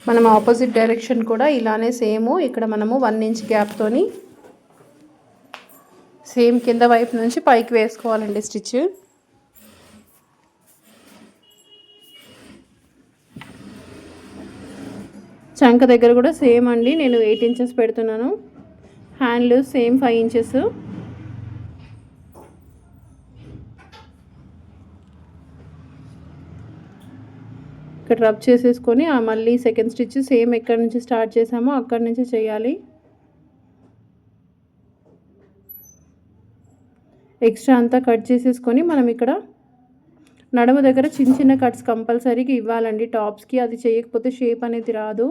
మనం opposite direction కూడా ఇలానే సేమ్ ఇక్కడ మనము 1 ఇంచ్ గ్యాప్తోని సేమ్ కింద వైపు నుంచి పైకి వేసుకోవాలండి స్టిచ్. చంక దగ్గర కూడా సేమ్ అండి, నేను 8 ఇంచెస్ పెడుతున్నాను. Hand loose same 5 inches. ఇక్కడ రబ్ చేసేసుకొని మళ్ళీ సెకండ్ స్టిచ్ సేమ్ ఎక్కడి నుంచి స్టార్ట్ చేసామో అక్కడి నుంచి చేయాలి. ఎక్స్ట్రా అంతా కట్ చేసేసుకొని మనం ఇక్కడ నడుము దగ్గర చిన్న చిన్న కట్స్ కంపల్సరీగా ఇవ్వాలండి టాప్స్కి. అది చేయకపోతే షేప్ అనేది రాదు.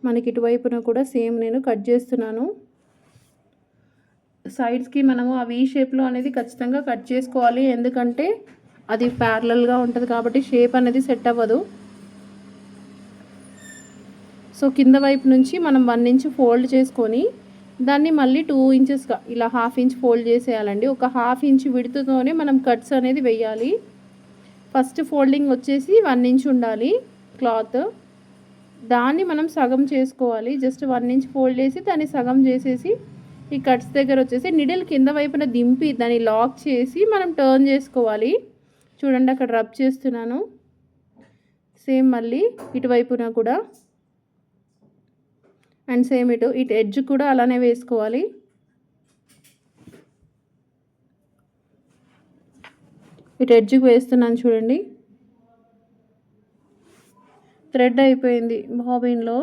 మనకి ఇటువైపున కూడా సేమ్ నేను కట్ చేస్తున్నాను. సైడ్స్కి మనము ఆ వీ షేప్లో అనేది ఖచ్చితంగా కట్ చేసుకోవాలి, ఎందుకంటే అది ప్యారలల్గా ఉంటుంది కాబట్టి షేప్ అనేది సెట్ అవ్వదు. సో కింద వైపు నుంచి మనం 1 ఇంచ్ ఫోల్డ్ చేసుకొని దాన్ని మళ్ళీ 2 ఇంచెస్గా ఇలా 1/2 ఇంచ్ ఫోల్డ్ చేసేయాలండి. ఒక 1/2 ఇంచ్ విడుతుతోనే మనం కట్స్ అనేది వేయాలి. ఫస్ట్ ఫోల్డింగ్ వచ్చేసి 1 ఇంచ్ ఉండాలి క్లాత్. దాన్ని మనం సగం చేసుకోవాలి. జస్ట్ 1 ఇంచ్ ఫోల్డ్ చేసి దాన్ని సగం చేసేసి ఈ కట్స్ దగ్గర వచ్చేసి నిడిల్ కింద వైపున దింపి దాన్ని లాక్ చేసి మనం టర్న్ చేసుకోవాలి. చూడండి అక్కడ రబ్ చేస్తున్నాను. సేమ్ మళ్ళీ ఇటువైపున కూడా అండ్ సేమ్ ఇటు ఎడ్జ్ కూడా అలానే వేసుకోవాలి. ఇటు ఎడ్జ్కి వేస్తున్నాను చూడండి. థ్రెడ్ అయిపోయింది బాబిన్లో.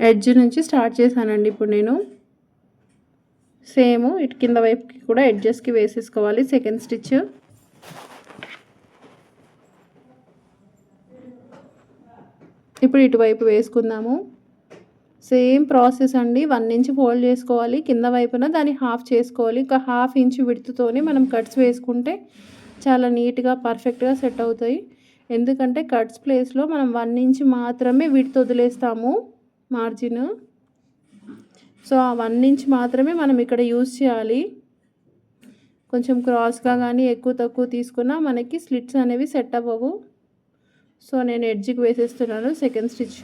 ఎడ్జ్ నుంచి స్టార్ట్ చేశానండి ఇప్పుడు నేను. సేమ్ ఇటు కింద వైపుకి కూడా ఎడ్జెస్కి వేసేసుకోవాలి సెకండ్ స్టిచ్. ఇప్పుడు ఇటువైపు వేసుకుందాము. సేమ్ ప్రాసెస్ అండి. 1 ఇంచ్ ఫోల్డ్ చేసుకోవాలి, కింద వైపున దాన్ని హాఫ్ చేసుకోవాలి. ఒక 1/2 ఇంచ్ విడుతుతోనే మనం కట్స్ వేసుకుంటే చాలా నీట్గా పర్ఫెక్ట్గా సెట్ అవుతాయి. ఎందుకంటే కట్స్ ప్లేస్లో మనం 1 ఇంచ్ మాత్రమే విడుతు వదిలేస్తాము మార్జిన్. సో ఆ 1 ఇంచ్ మాత్రమే మనం ఇక్కడ యూజ్ చేయాలి. కొంచెం క్రాస్గా కానీ ఎక్కువ తక్కువ తీసుకున్నా మనకి స్లిట్స్ అనేవి సెట్ అవ్వవు. సో నేను ఎడ్జ్కి వేసేస్తున్నాను సెకండ్ స్టిచ్.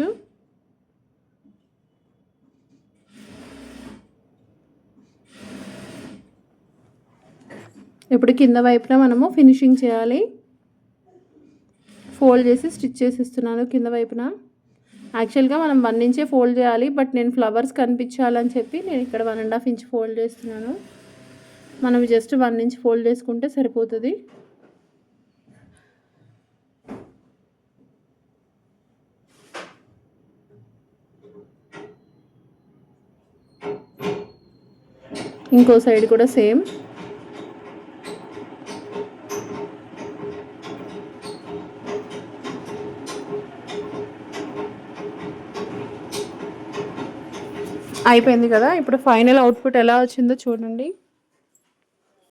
ఇప్పుడు కింద వైపున మనము ఫినిషింగ్ చేయాలి. ఫోల్డ్ చేసి స్టిచ్ చేసేస్తున్నాను కింద వైపున. యాక్చువల్గా మనం 1 ఇంచే ఫోల్డ్ చేయాలి, బట్ నేను ఫ్లవర్స్ కనిపించాలని చెప్పి నేను ఇక్కడ 1.5 ఇంచ్ ఫోల్డ్ చేస్తున్నాను. మనం జస్ట్ 1 ఇంచ్ ఫోల్డ్ చేసుకుంటే సరిపోతుంది. ఇంకో సైడ్ కూడా సేమ్. అయిపోయింది కదా. ఇప్పుడు ఫైనల్ అవుట్పుట్ ఎలా వచ్చిందో చూడండి.